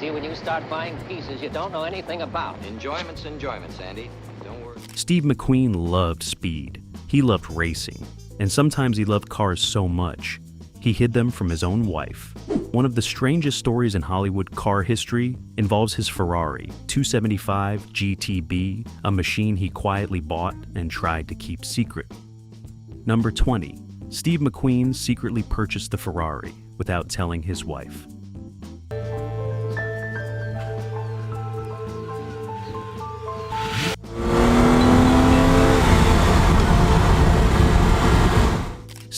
See, when you start buying pieces you don't know anything about. Enjoyment's enjoyment, Sandy. Don't worry. Steve McQueen loved speed. He loved racing. And sometimes he loved cars so much, he hid them from his own wife. One of the strangest stories in Hollywood car history involves his Ferrari 275 GTB, a machine he quietly bought and tried to keep secret. Number 20. Steve McQueen secretly purchased the Ferrari without telling his wife.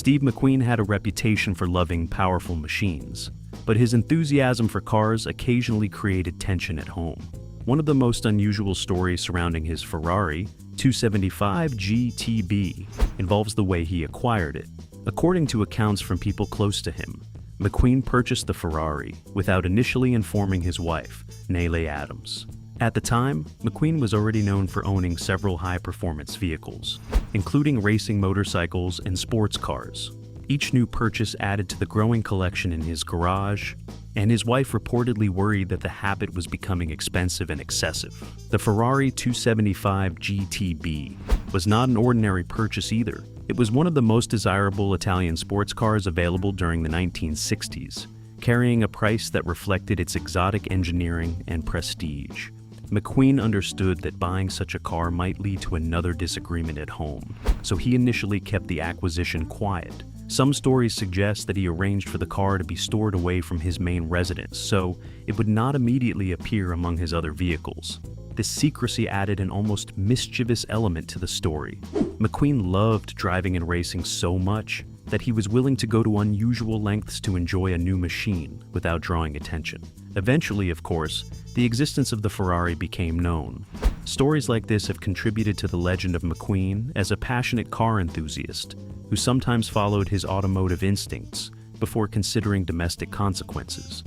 Steve McQueen had a reputation for loving powerful machines, but his enthusiasm for cars occasionally created tension at home. One of the most unusual stories surrounding his Ferrari 275 GTB involves the way he acquired it. According to accounts from people close to him, McQueen purchased the Ferrari without initially informing his wife, Nellie Adams. At the time, McQueen was already known for owning several high-performance vehicles, including racing motorcycles and sports cars. Each new purchase added to the growing collection in his garage, and his wife reportedly worried that the habit was becoming expensive and excessive. The Ferrari 275 GTB was not an ordinary purchase either. It was one of the most desirable Italian sports cars available during the 1960s, carrying a price that reflected its exotic engineering and prestige. McQueen understood that buying such a car might lead to another disagreement at home, so he initially kept the acquisition quiet. Some stories suggest that he arranged for the car to be stored away from his main residence, so it would not immediately appear among his other vehicles. This secrecy added an almost mischievous element to the story. McQueen loved driving and racing so much that he was willing to go to unusual lengths to enjoy a new machine without drawing attention. Eventually, of course, the existence of the Ferrari became known. Stories like this have contributed to the legend of McQueen as a passionate car enthusiast who sometimes followed his automotive instincts before considering domestic consequences.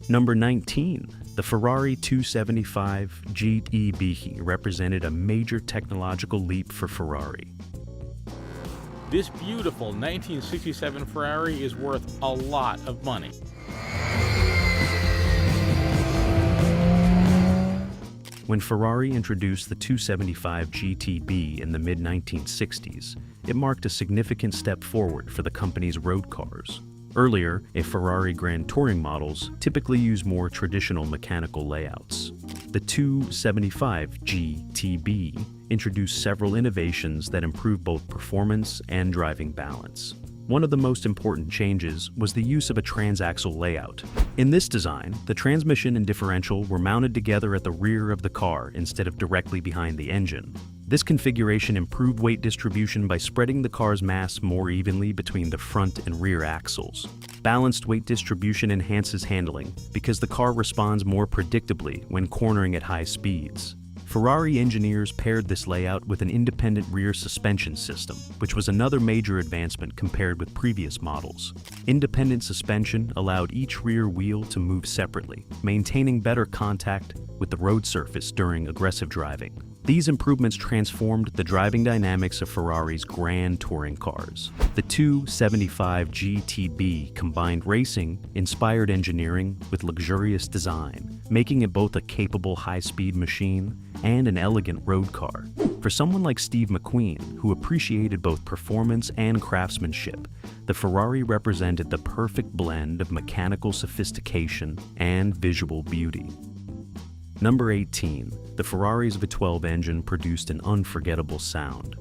Number 19. The Ferrari 275 GTB represented a major technological leap for Ferrari. This beautiful 1967 Ferrari is worth a lot of money. When Ferrari introduced the 275 GTB in the mid-1960s, it marked a significant step forward for the company's road cars. Earlier, a Ferrari Grand Touring models typically use more traditional mechanical layouts. The 275 GTB introduced several innovations that improved both performance and driving balance. One of the most important changes was the use of a transaxle layout. In this design, the transmission and differential were mounted together at the rear of the car instead of directly behind the engine. This configuration improved weight distribution by spreading the car's mass more evenly between the front and rear axles. Balanced weight distribution enhances handling because the car responds more predictably when cornering at high speeds. Ferrari engineers paired this layout with an independent rear suspension system, which was another major advancement compared with previous models. Independent suspension allowed each rear wheel to move separately, maintaining better contact with the road surface during aggressive driving. These improvements transformed the driving dynamics of Ferrari's Grand Touring cars. The 275 GTB combined racing-inspired engineering with luxurious design, making it both a capable high-speed machine and an elegant road car. For someone like Steve McQueen, who appreciated both performance and craftsmanship, the Ferrari represented the perfect blend of mechanical sophistication and visual beauty. Number 18. The Ferrari's V12 engine produced an unforgettable sound.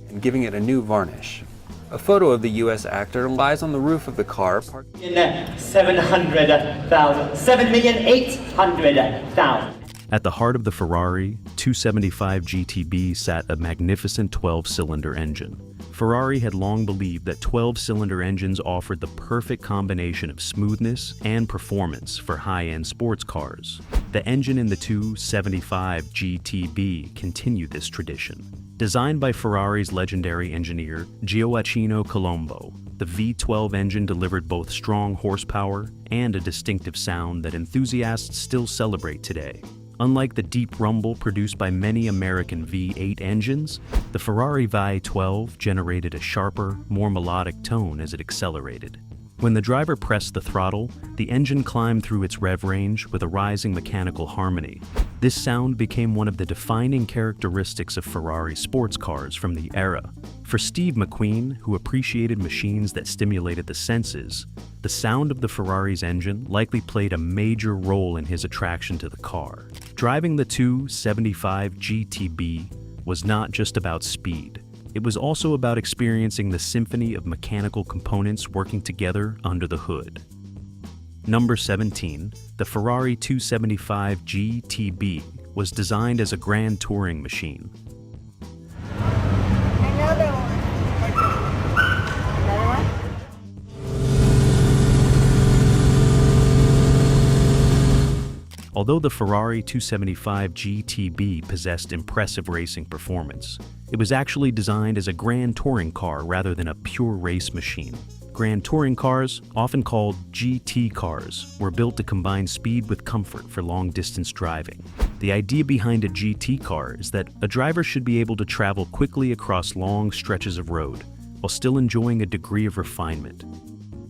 And giving it a new varnish. A photo of the U.S. actor lies on the roof of the car. In 700,000, 7,800,000. At the heart of the Ferrari 275 GTB sat a magnificent 12-cylinder engine. Ferrari had long believed that 12-cylinder engines offered the perfect combination of smoothness and performance for high-end sports cars. The engine in the 275 GTB continued this tradition. Designed by Ferrari's legendary engineer Gioacchino Colombo, the V12 engine delivered both strong horsepower and a distinctive sound that enthusiasts still celebrate today. Unlike the deep rumble produced by many American V8 engines, the Ferrari V12 generated a sharper, more melodic tone as it accelerated. When the driver pressed the throttle, the engine climbed through its rev range with a rising mechanical harmony. This sound became one of the defining characteristics of Ferrari sports cars from the era. For Steve McQueen, who appreciated machines that stimulated the senses, the sound of the Ferrari's engine likely played a major role in his attraction to the car. Driving the 275 GTB was not just about speed. It was also about experiencing the symphony of mechanical components working together under the hood. Number 17, the Ferrari 275 GTB was designed as a grand touring machine. Another one. Another one? Although the Ferrari 275 GTB possessed impressive racing performance, it was actually designed as a grand touring car rather than a pure race machine. Grand touring cars, often called GT cars, were built to combine speed with comfort for long-distance driving. The idea behind a GT car is that a driver should be able to travel quickly across long stretches of road, while still enjoying a degree of refinement.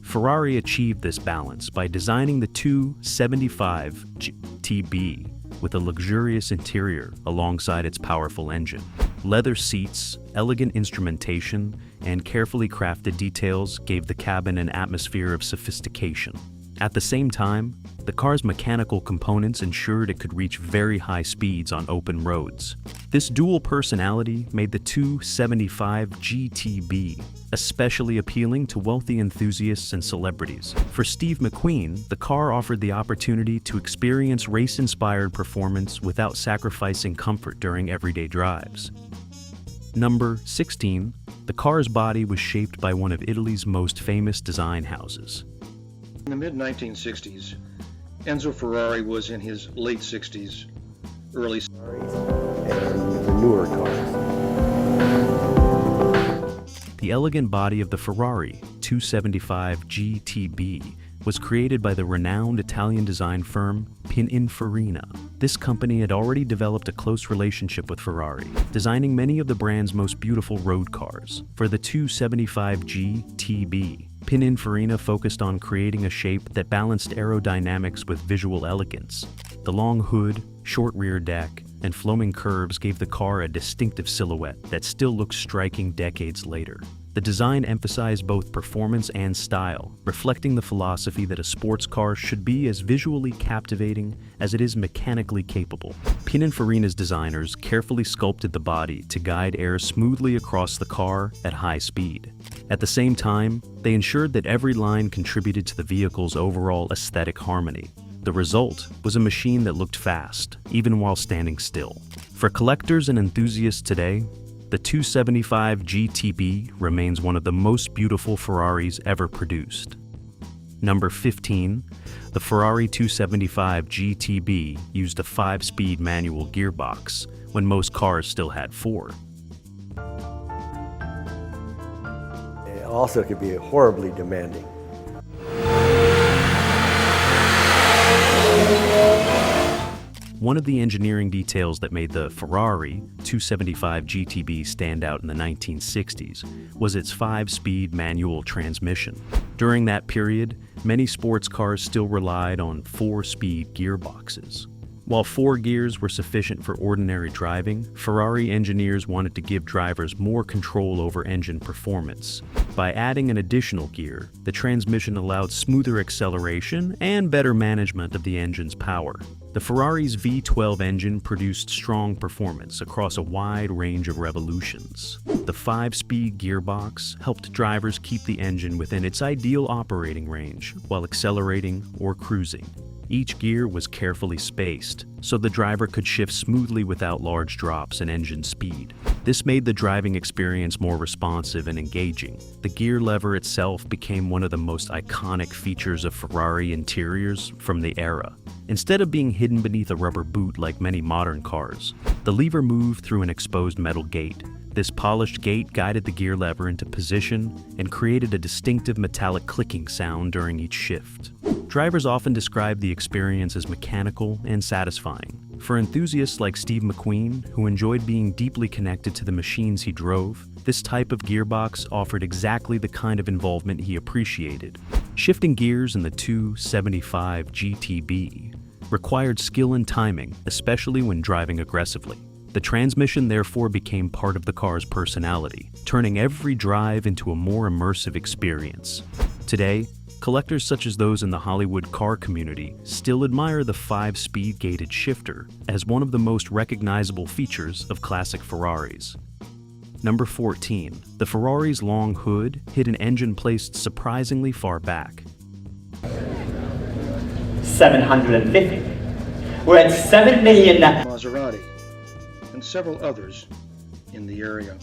Ferrari achieved this balance by designing the 275 GTB with a luxurious interior alongside its powerful engine. Leather seats, elegant instrumentation, and carefully crafted details gave the cabin an atmosphere of sophistication. At the same time, the car's mechanical components ensured it could reach very high speeds on open roads. This dual personality made the 275 GTB especially appealing to wealthy enthusiasts and celebrities. For Steve McQueen, the car offered the opportunity to experience race-inspired performance without sacrificing comfort during everyday drives. Number 16, the car's body was shaped by one of Italy's most famous design houses. In the mid-1960s, Enzo Ferrari was in his late 60s, early and the newer cars. The elegant body of the Ferrari 275 GTB was created by the renowned Italian design firm Pininfarina. This company had already developed a close relationship with Ferrari, designing many of the brand's most beautiful road cars. For the 275 GTB, Pininfarina focused on creating a shape that balanced aerodynamics with visual elegance. The long hood, short rear deck, and flowing curves gave the car a distinctive silhouette that still looks striking decades later. The design emphasized both performance and style, reflecting the philosophy that a sports car should be as visually captivating as it is mechanically capable. Pininfarina's designers carefully sculpted the body to guide air smoothly across the car at high speed. At the same time, they ensured that every line contributed to the vehicle's overall aesthetic harmony. The result was a machine that looked fast, even while standing still. For collectors and enthusiasts today, the 275 GTB remains one of the most beautiful Ferraris ever produced. Number 15, the Ferrari 275 GTB used a 5-speed manual gearbox when most cars still had 4. It also could be horribly demanding. One of the engineering details that made the Ferrari 275 GTB stand out in the 1960s was its 5-speed manual transmission. During that period, many sports cars still relied on 4-speed gearboxes. While 4 gears were sufficient for ordinary driving, Ferrari engineers wanted to give drivers more control over engine performance. By adding an additional gear, the transmission allowed smoother acceleration and better management of the engine's power. The Ferrari's V12 engine produced strong performance across a wide range of revolutions. The 5-speed gearbox helped drivers keep the engine within its ideal operating range while accelerating or cruising. Each gear was carefully spaced, so the driver could shift smoothly without large drops in engine speed. This made the driving experience more responsive and engaging. The gear lever itself became one of the most iconic features of Ferrari interiors from the era. Instead of being hidden beneath a rubber boot like many modern cars, the lever moved through an exposed metal gate. This polished gate guided the gear lever into position and created a distinctive metallic clicking sound during each shift. Drivers often describe the experience as mechanical and satisfying. For enthusiasts like Steve McQueen, who enjoyed being deeply connected to the machines he drove, this type of gearbox offered exactly the kind of involvement he appreciated. Shifting gears in the 275 GTB required skill and timing, especially when driving aggressively. The transmission therefore became part of the car's personality, turning every drive into a more immersive experience. Today, collectors such as those in the Hollywood car community still admire the 5-speed gated shifter as one of the most recognizable features of classic Ferraris. Number 14. The Ferrari's long hood hid an engine placed surprisingly far back. 750. We're at 7 million now. Maserati, and several others in the area.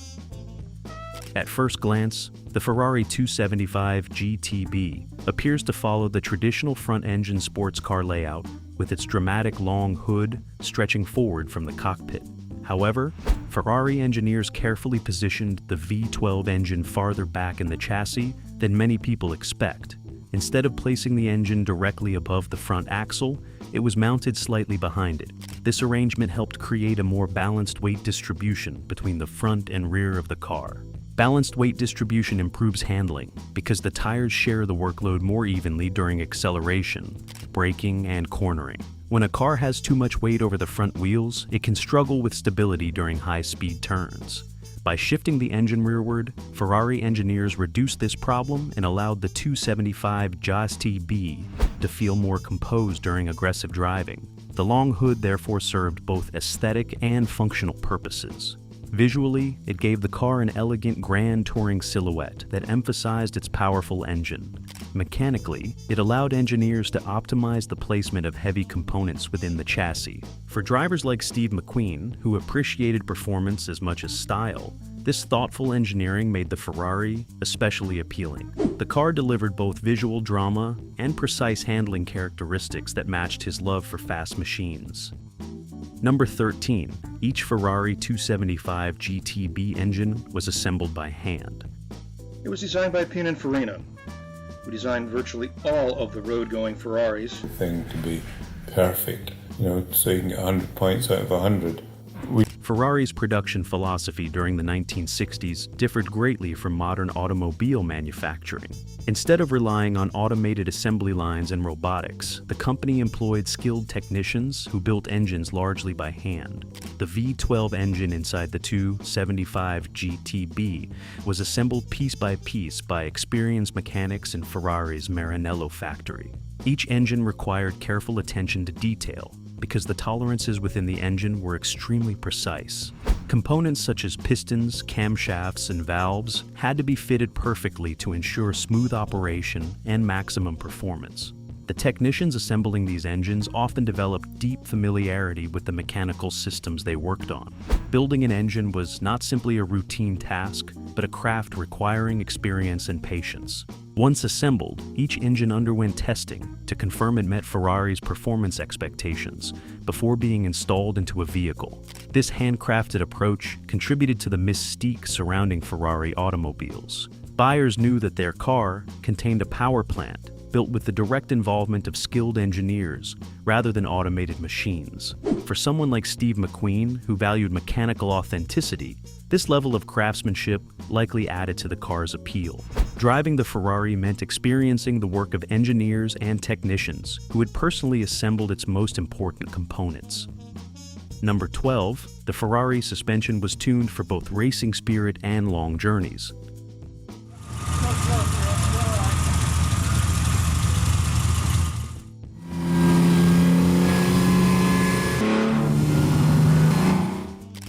At first glance, the Ferrari 275 GTB appears to follow the traditional front-engine sports car layout with its dramatic long hood stretching forward from the cockpit. However, Ferrari engineers carefully positioned the V12 engine farther back in the chassis than many people expect. Instead of placing the engine directly above the front axle, it was mounted slightly behind it. This arrangement helped create a more balanced weight distribution between the front and rear of the car. Balanced weight distribution improves handling because the tires share the workload more evenly during acceleration, braking, and cornering. When a car has too much weight over the front wheels, it can struggle with stability during high-speed turns. By shifting the engine rearward, Ferrari engineers reduced this problem and allowed the 275 GTB to feel more composed during aggressive driving. The long hood therefore served both aesthetic and functional purposes. Visually, it gave the car an elegant grand touring silhouette that emphasized its powerful engine. Mechanically, it allowed engineers to optimize the placement of heavy components within the chassis. For drivers like Steve McQueen, who appreciated performance as much as style, this thoughtful engineering made the Ferrari especially appealing. The car delivered both visual drama and precise handling characteristics that matched his love for fast machines. Number 13. Each Ferrari 275 GTB engine was assembled by hand. It was designed by Pininfarina, who designed virtually all of the road-going Ferraris. Thing to be perfect, so you can get 100 points out of 100. Ferrari's production philosophy during the 1960s differed greatly from modern automobile manufacturing. Instead of relying on automated assembly lines and robotics, the company employed skilled technicians who built engines largely by hand. The V12 engine inside the 275 GTB was assembled piece by piece by experienced mechanics in Ferrari's Maranello factory. Each engine required careful attention to detail, because the tolerances within the engine were extremely precise. Components such as pistons, camshafts, and valves had to be fitted perfectly to ensure smooth operation and maximum performance. The technicians assembling these engines often developed deep familiarity with the mechanical systems they worked on. Building an engine was not simply a routine task, but a craft requiring experience and patience. Once assembled, each engine underwent testing to confirm it met Ferrari's performance expectations before being installed into a vehicle. This handcrafted approach contributed to the mystique surrounding Ferrari automobiles. Buyers knew that their car contained a power plant built with the direct involvement of skilled engineers rather than automated machines. For someone like Steve McQueen, who valued mechanical authenticity, this level of craftsmanship likely added to the car's appeal. Driving the Ferrari meant experiencing the work of engineers and technicians who had personally assembled its most important components. Number 12, the Ferrari suspension was tuned for both racing spirit and long journeys.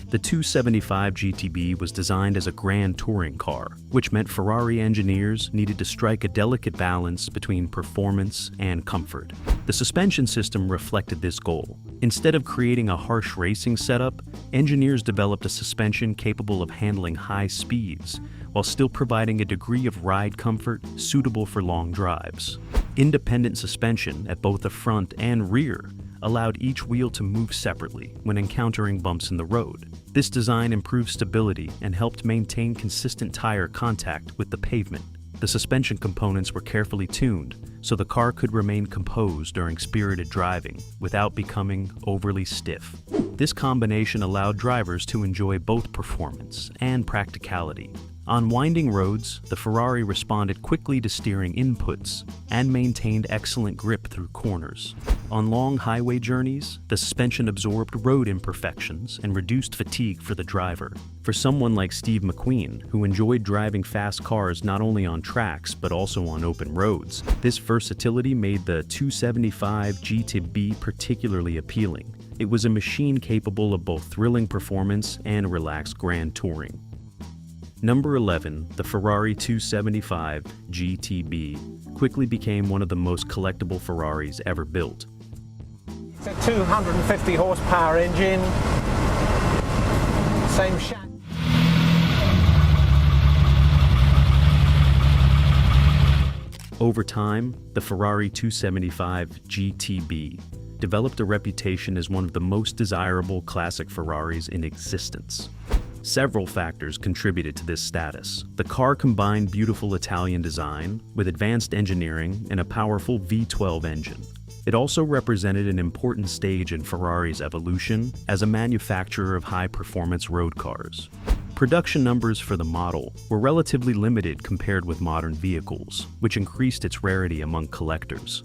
The 275 GTB was designed as a grand touring car, which meant Ferrari engineers needed to strike a delicate balance between performance and comfort. The suspension system reflected this goal. Instead of creating a harsh racing setup, engineers developed a suspension capable of handling high speeds, while still providing a degree of ride comfort suitable for long drives. Independent suspension at both the front and rear allowed each wheel to move separately when encountering bumps in the road. This design improved stability and helped maintain consistent tire contact with the pavement. The suspension components were carefully tuned so the car could remain composed during spirited driving without becoming overly stiff. This combination allowed drivers to enjoy both performance and practicality. On winding roads, the Ferrari responded quickly to steering inputs and maintained excellent grip through corners. On long highway journeys, the suspension absorbed road imperfections and reduced fatigue for the driver. For someone like Steve McQueen, who enjoyed driving fast cars not only on tracks but also on open roads, this versatility made the 275 GTB particularly appealing. It was a machine capable of both thrilling performance and relaxed grand touring. Number 11, the Ferrari 275 GTB quickly became one of the most collectible Ferraris ever built. It's a 250 horsepower engine, same shaft. Over time, the Ferrari 275 GTB developed a reputation as one of the most desirable classic Ferraris in existence. Several factors contributed to this status. The car combined beautiful Italian design with advanced engineering and a powerful V12 engine. It also represented an important stage in Ferrari's evolution as a manufacturer of high-performance road cars. Production numbers for the model were relatively limited compared with modern vehicles, which increased its rarity among collectors.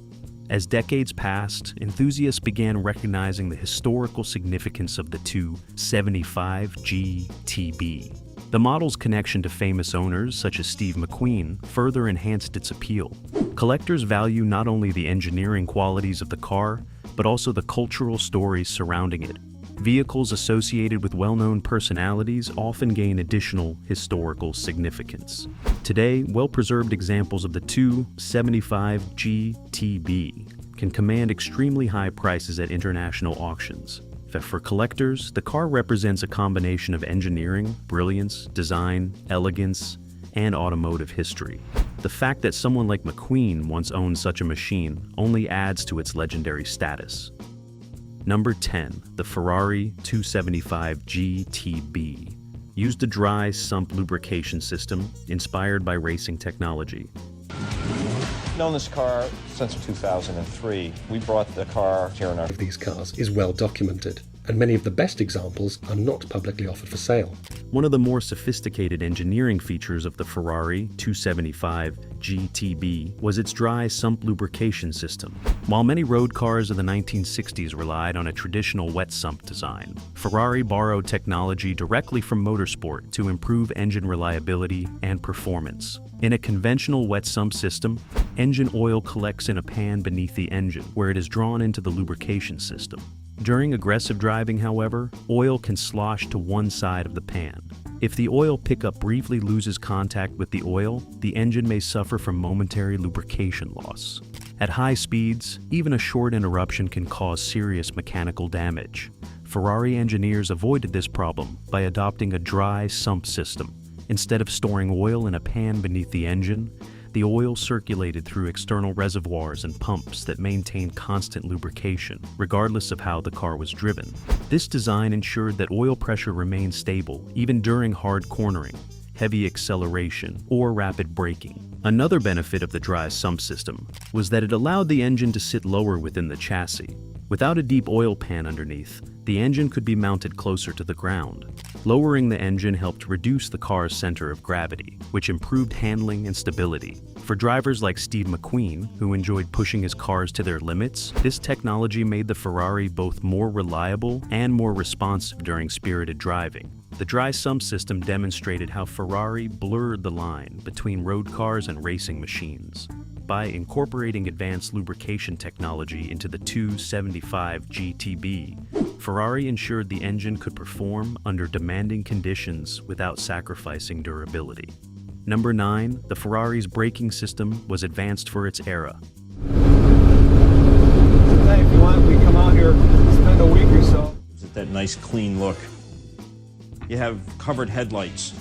As decades passed, enthusiasts began recognizing the historical significance of the 275 GTB. The model's connection to famous owners such as Steve McQueen further enhanced its appeal. Collectors value not only the engineering qualities of the car, but also the cultural stories surrounding it. Vehicles associated with well-known personalities often gain additional historical significance. Today, well-preserved examples of the 275 GTB can command extremely high prices at international auctions. For collectors, the car represents a combination of engineering, brilliance, design, elegance, and automotive history. The fact that someone like McQueen once owned such a machine only adds to its legendary status. Number 10, the Ferrari 275 GTB used a dry sump lubrication system inspired by racing technology. Known this car since 2003. We brought the car here in our... of these cars is well documented, and many of the best examples are not publicly offered for sale. One of the more sophisticated engineering features of the Ferrari 275 GTB was its dry sump lubrication system. While many road cars of the 1960s relied on a traditional wet sump design, Ferrari borrowed technology directly from motorsport to improve engine reliability and performance. In a conventional wet sump system, engine oil collects in a pan beneath the engine, where it is drawn into the lubrication system. During aggressive driving, however, oil can slosh to one side of the pan. If the oil pickup briefly loses contact with the oil, the engine may suffer from momentary lubrication loss. At high speeds, even a short interruption can cause serious mechanical damage. Ferrari engineers avoided this problem by adopting a dry sump system. Instead of storing oil in a pan beneath the engine, the oil circulated through external reservoirs and pumps that maintained constant lubrication, regardless of how the car was driven. This design ensured that oil pressure remained stable even during hard cornering, heavy acceleration, or rapid braking. Another benefit of the dry sump system was that it allowed the engine to sit lower within the chassis. Without a deep oil pan underneath, the engine could be mounted closer to the ground. Lowering the engine helped reduce the car's center of gravity, which improved handling and stability. For drivers like Steve McQueen, who enjoyed pushing his cars to their limits, this technology made the Ferrari both more reliable and more responsive during spirited driving. The dry sump system demonstrated how Ferrari blurred the line between road cars and racing machines. By incorporating advanced lubrication technology into the 275 GTB, Ferrari ensured the engine could perform under demanding conditions without sacrificing durability. Number 9, the Ferrari's braking system was advanced for its era. Today, if you want, we come out here, spend a week or so. That nice clean look. You have covered headlights.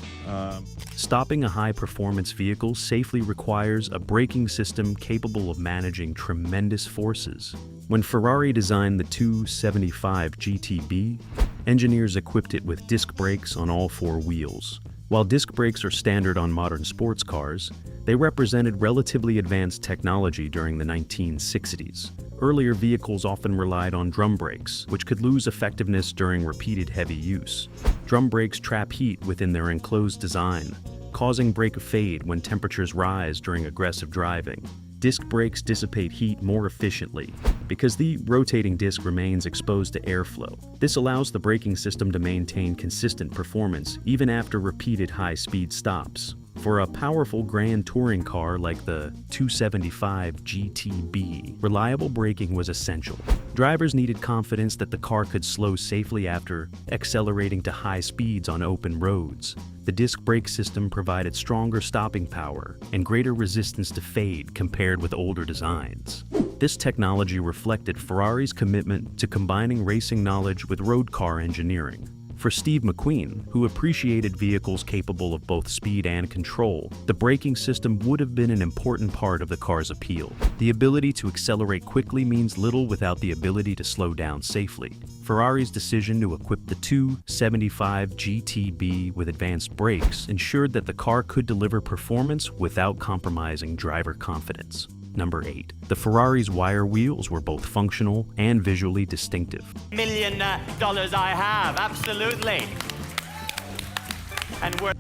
Stopping a high-performance vehicle safely requires a braking system capable of managing tremendous forces. When Ferrari designed the 275 GTB, engineers equipped it with disc brakes on all four wheels. While disc brakes are standard on modern sports cars, they represented relatively advanced technology during the 1960s. Earlier vehicles often relied on drum brakes, which could lose effectiveness during repeated heavy use. Drum brakes trap heat within their enclosed design, causing brake fade when temperatures rise during aggressive driving. Disc brakes dissipate heat more efficiently because the rotating disc remains exposed to airflow. This allows the braking system to maintain consistent performance even after repeated high-speed stops. For a powerful grand touring car like the 275 GTB, reliable braking was essential. Drivers needed confidence that the car could slow safely after accelerating to high speeds on open roads. The disc brake system provided stronger stopping power and greater resistance to fade compared with older designs. This technology reflected Ferrari's commitment to combining racing knowledge with road car engineering. For Steve McQueen, who appreciated vehicles capable of both speed and control, the braking system would have been an important part of the car's appeal. The ability to accelerate quickly means little without the ability to slow down safely. Ferrari's decision to equip the 275 GTB with advanced brakes ensured that the car could deliver performance without compromising driver confidence. Number 8. The Ferrari's wire wheels were both functional and visually distinctive. $1 million I have, absolutely. And we're...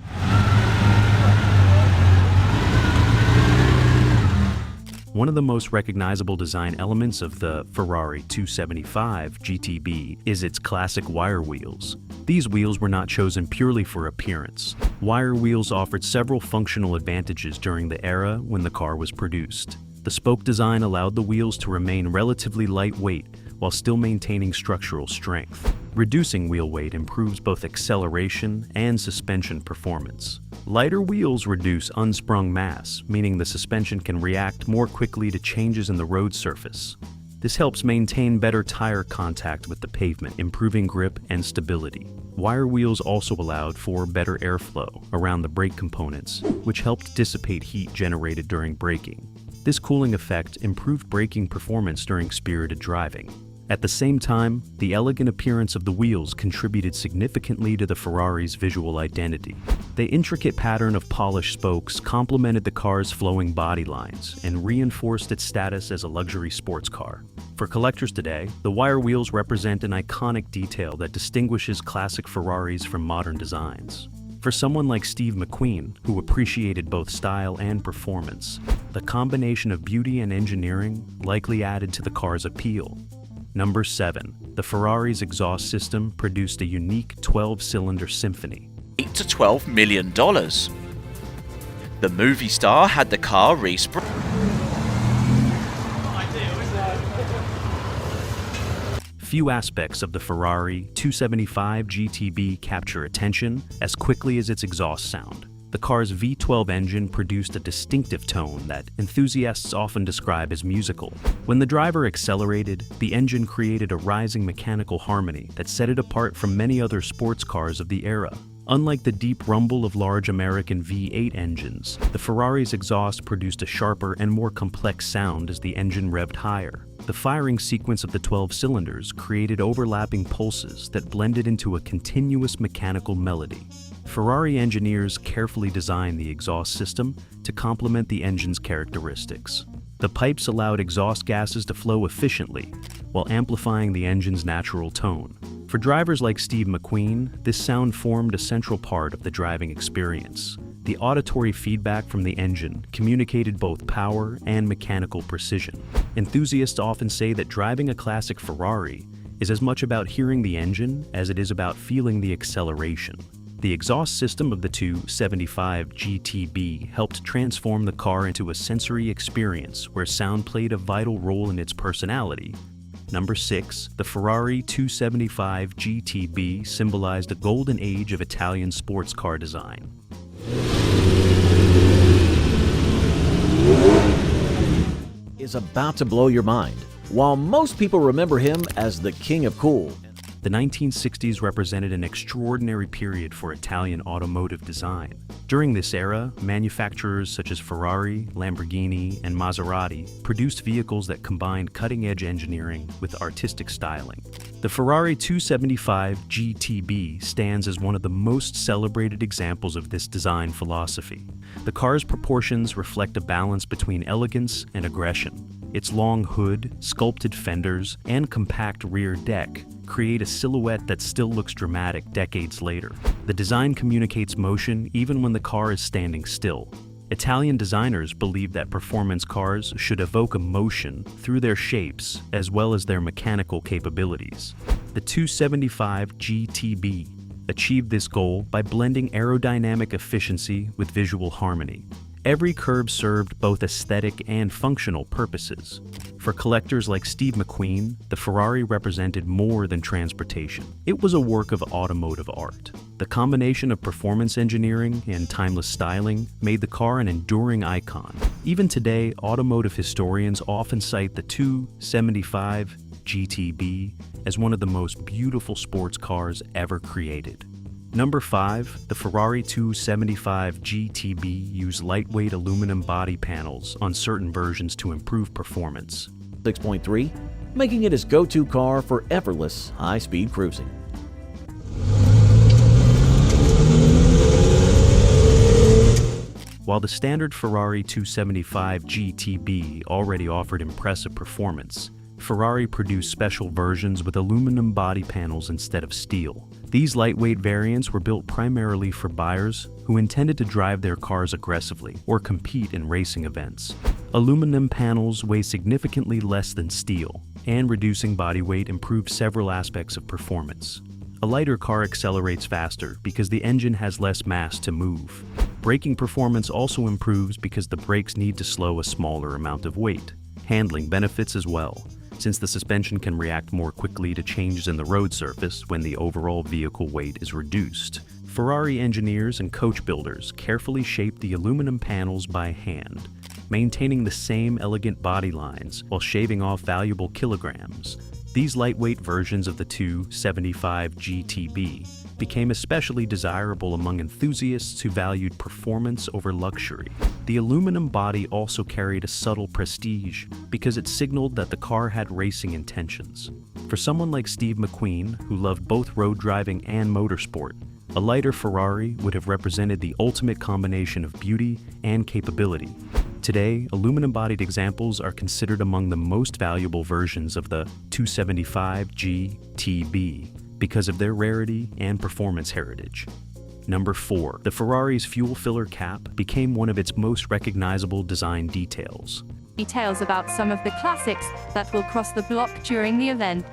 One of the most recognizable design elements of the Ferrari 275 GTB is its classic wire wheels. These wheels were not chosen purely for appearance. Wire wheels offered several functional advantages during the era when the car was produced. The spoke design allowed the wheels to remain relatively lightweight while still maintaining structural strength. Reducing wheel weight improves both acceleration and suspension performance. Lighter wheels reduce unsprung mass, meaning the suspension can react more quickly to changes in the road surface. This helps maintain better tire contact with the pavement, improving grip and stability. Wire wheels also allowed for better airflow around the brake components, which helped dissipate heat generated during braking. This cooling effect improved braking performance during spirited driving. At the same time, the elegant appearance of the wheels contributed significantly to the Ferrari's visual identity. The intricate pattern of polished spokes complemented the car's flowing body lines and reinforced its status as a luxury sports car. For collectors today, the wire wheels represent an iconic detail that distinguishes classic Ferraris from modern designs. For someone like Steve McQueen, who appreciated both style and performance, the combination of beauty and engineering likely added to the car's appeal. Number 7. The Ferrari's exhaust system produced a unique 12-cylinder symphony. $8 to $12 million. The movie star had the car respray. Few aspects of the Ferrari 275 GTB capture attention as quickly as its exhaust sound. The car's V12 engine produced a distinctive tone that enthusiasts often describe as musical. When the driver accelerated, the engine created a rising mechanical harmony that set it apart from many other sports cars of the era. Unlike the deep rumble of large American V8 engines, the Ferrari's exhaust produced a sharper and more complex sound as the engine revved higher. The firing sequence of the 12 cylinders created overlapping pulses that blended into a continuous mechanical melody. Ferrari engineers carefully designed the exhaust system to complement the engine's characteristics. The pipes allowed exhaust gases to flow efficiently while amplifying the engine's natural tone. For drivers like Steve McQueen, this sound formed a central part of the driving experience. The auditory feedback from the engine communicated both power and mechanical precision. Enthusiasts often say that driving a classic Ferrari is as much about hearing the engine as it is about feeling the acceleration. The exhaust system of the 275 GTB helped transform the car into a sensory experience where sound played a vital role in its personality. Number 6, the Ferrari 275 GTB symbolized a golden age of Italian sports car design. Is about to blow your mind. While most people remember him as the king of cool, The 1960s represented an extraordinary period for Italian automotive design. During this era, manufacturers such as Ferrari, Lamborghini, and Maserati produced vehicles that combined cutting-edge engineering with artistic styling. The Ferrari 275 GTB stands as one of the most celebrated examples of this design philosophy. The car's proportions reflect a balance between elegance and aggression. Its long hood, sculpted fenders, and compact rear deck create a silhouette that still looks dramatic decades later. The design communicates motion even when the car is standing still. Italian designers believed that performance cars should evoke emotion through their shapes as well as their mechanical capabilities. The 275 GTB achieved this goal by blending aerodynamic efficiency with visual harmony. Every curve served both aesthetic and functional purposes. For collectors like Steve McQueen, the Ferrari represented more than transportation. It was a work of automotive art. The combination of performance engineering and timeless styling made the car an enduring icon. Even today, automotive historians often cite the 275 GTB as one of the most beautiful sports cars ever created. Number 5, the Ferrari 275 GTB used lightweight aluminum body panels on certain versions to improve performance. 6.3, making it his go-to car for effortless high-speed cruising. While the standard Ferrari 275 GTB already offered impressive performance, Ferrari produced special versions with aluminum body panels instead of steel. These lightweight variants were built primarily for buyers who intended to drive their cars aggressively or compete in racing events. Aluminum panels weigh significantly less than steel, and reducing body weight improved several aspects of performance. A lighter car accelerates faster because the engine has less mass to move. Braking performance also improves because the brakes need to slow a smaller amount of weight. Handling benefits as well, since the suspension can react more quickly to changes in the road surface when the overall vehicle weight is reduced. Ferrari engineers and coach builders carefully shaped the aluminum panels by hand, maintaining the same elegant body lines while shaving off valuable kilograms. These lightweight versions of the 275 GTB became especially desirable among enthusiasts who valued performance over luxury. The aluminum body also carried a subtle prestige because it signaled that the car had racing intentions. For someone like Steve McQueen, who loved both road driving and motorsport, a lighter Ferrari would have represented the ultimate combination of beauty and capability. Today, aluminum-bodied examples are considered among the most valuable versions of the 275 GTB because of their rarity and performance heritage. Number 4. The Ferrari's fuel filler cap became one of its most recognizable design details. Details about some of the classics that will cross the block during the event.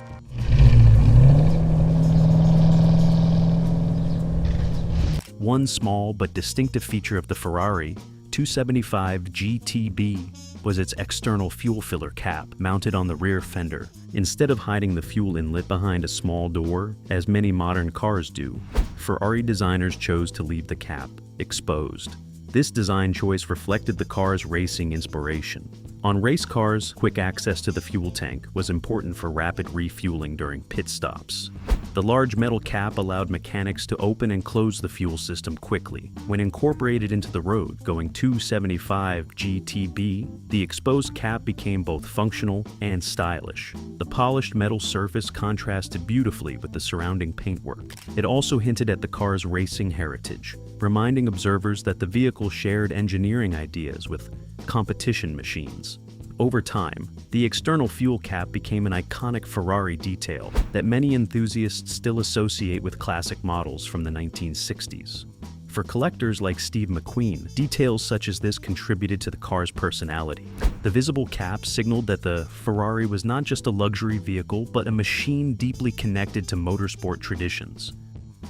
One small but distinctive feature of the Ferrari 275 GTB was its external fuel filler cap mounted on the rear fender. Instead of hiding the fuel inlet behind a small door, as many modern cars do, Ferrari designers chose to leave the cap exposed. This design choice reflected the car's racing inspiration. On race cars, quick access to the fuel tank was important for rapid refueling during pit stops. The large metal cap allowed mechanics to open and close the fuel system quickly. When incorporated into the road going 275 GTB, the exposed cap became both functional and stylish. The polished metal surface contrasted beautifully with the surrounding paintwork. It also hinted at the car's racing heritage, reminding observers that the vehicle shared engineering ideas with competition machines. Over time, the external fuel cap became an iconic Ferrari detail that many enthusiasts still associate with classic models from the 1960s. For collectors like Steve McQueen, details such as this contributed to the car's personality. The visible cap signaled that the Ferrari was not just a luxury vehicle, but a machine deeply connected to motorsport traditions.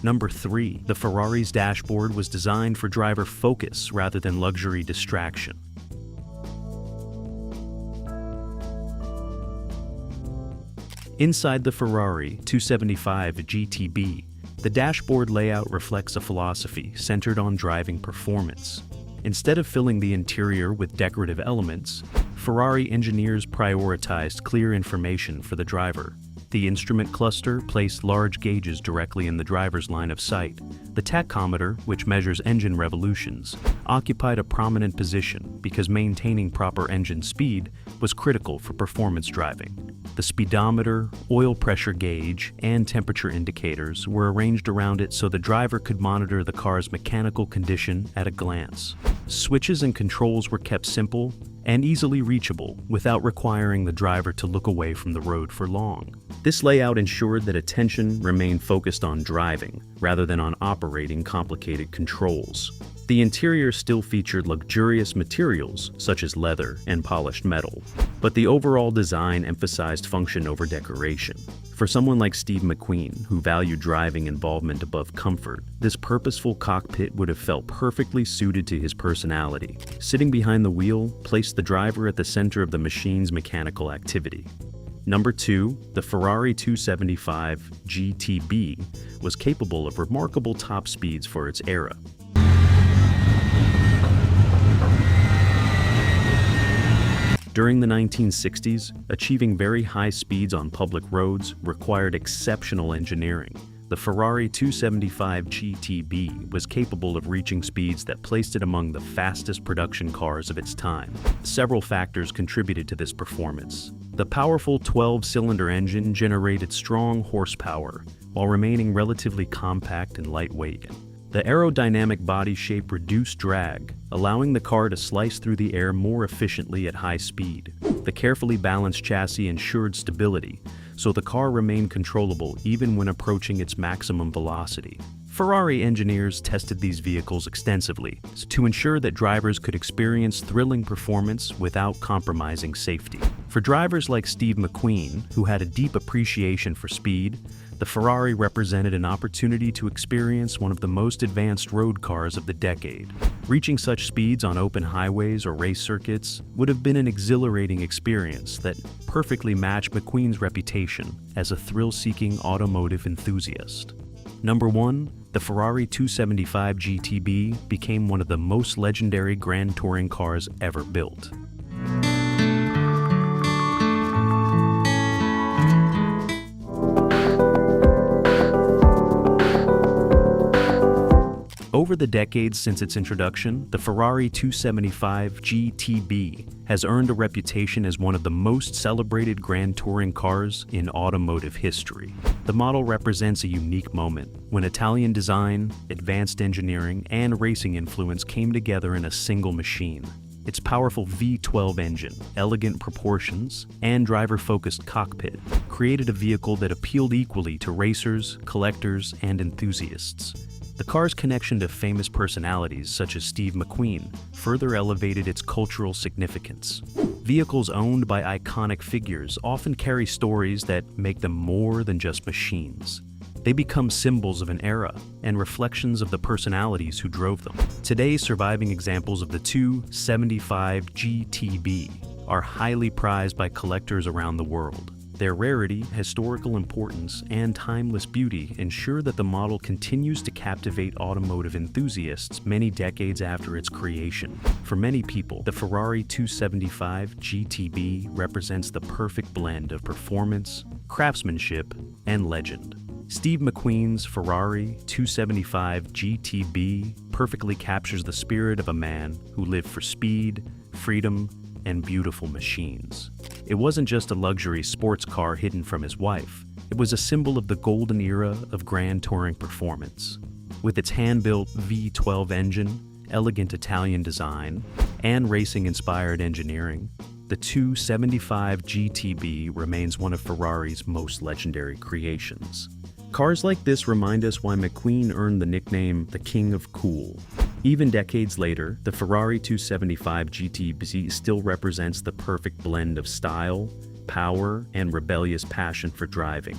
Number 3. The Ferrari's dashboard was designed for driver focus rather than luxury distraction. Inside the Ferrari 275 GTB, the dashboard layout reflects a philosophy centered on driving performance. Instead of filling the interior with decorative elements, Ferrari engineers prioritized clear information for the driver. The instrument cluster placed large gauges directly in the driver's line of sight. The tachometer, which measures engine revolutions, occupied a prominent position because maintaining proper engine speed was critical for performance driving. The speedometer, oil pressure gauge, and temperature indicators were arranged around it so the driver could monitor the car's mechanical condition at a glance. Switches and controls were kept simple and easily reachable without requiring the driver to look away from the road for long. This layout ensured that attention remained focused on driving rather than on operating complicated controls. The interior still featured luxurious materials such as leather and polished metal, but the overall design emphasized function over decoration. For someone like Steve McQueen, who valued driving involvement above comfort, this purposeful cockpit would have felt perfectly suited to his personality. Sitting behind the wheel placed the driver at the center of the machine's mechanical activity. Number 2, the Ferrari 275 GTB was capable of remarkable top speeds for its era. During the 1960s, achieving very high speeds on public roads required exceptional engineering. The Ferrari 275 GTB was capable of reaching speeds that placed it among the fastest production cars of its time. Several factors contributed to this performance. The powerful 12-cylinder engine generated strong horsepower, while remaining relatively compact and lightweight. The aerodynamic body shape reduced drag, allowing the car to slice through the air more efficiently at high speed. The carefully balanced chassis ensured stability, so the car remained controllable even when approaching its maximum velocity. Ferrari engineers tested these vehicles extensively to ensure that drivers could experience thrilling performance without compromising safety. For drivers like Steve McQueen, who had a deep appreciation for speed, the Ferrari represented an opportunity to experience one of the most advanced road cars of the decade. Reaching such speeds on open highways or race circuits would have been an exhilarating experience that perfectly matched McQueen's reputation as a thrill-seeking automotive enthusiast. Number 1, the Ferrari 275 GTB became one of the most legendary Grand Touring cars ever built. Over the decades since its introduction, the Ferrari 275 GTB has earned a reputation as one of the most celebrated Grand Touring cars in automotive history. The model represents a unique moment when Italian design, advanced engineering, and racing influence came together in a single machine. Its powerful V12 engine, elegant proportions, and driver-focused cockpit created a vehicle that appealed equally to racers, collectors, and enthusiasts. The car's connection to famous personalities such as Steve McQueen further elevated its cultural significance. Vehicles owned by iconic figures often carry stories that make them more than just machines. They become symbols of an era and reflections of the personalities who drove them. Today, surviving examples of the 275 GTB are highly prized by collectors around the world. Their rarity, historical importance, and timeless beauty ensure that the model continues to captivate automotive enthusiasts many decades after its creation. For many people, the Ferrari 275 GTB represents the perfect blend of performance, craftsmanship, and legend. Steve McQueen's Ferrari 275 GTB perfectly captures the spirit of a man who lived for speed, freedom, and beautiful machines. It wasn't just a luxury sports car hidden from his wife. It was a symbol of the golden era of Grand Touring performance. With its hand-built V12 engine, elegant Italian design, and racing-inspired engineering, the 275 GTB remains one of Ferrari's most legendary creations. Cars like this remind us why McQueen earned the nickname the King of Cool. Even decades later, the Ferrari 275 GTB still represents the perfect blend of style, power, and rebellious passion for driving.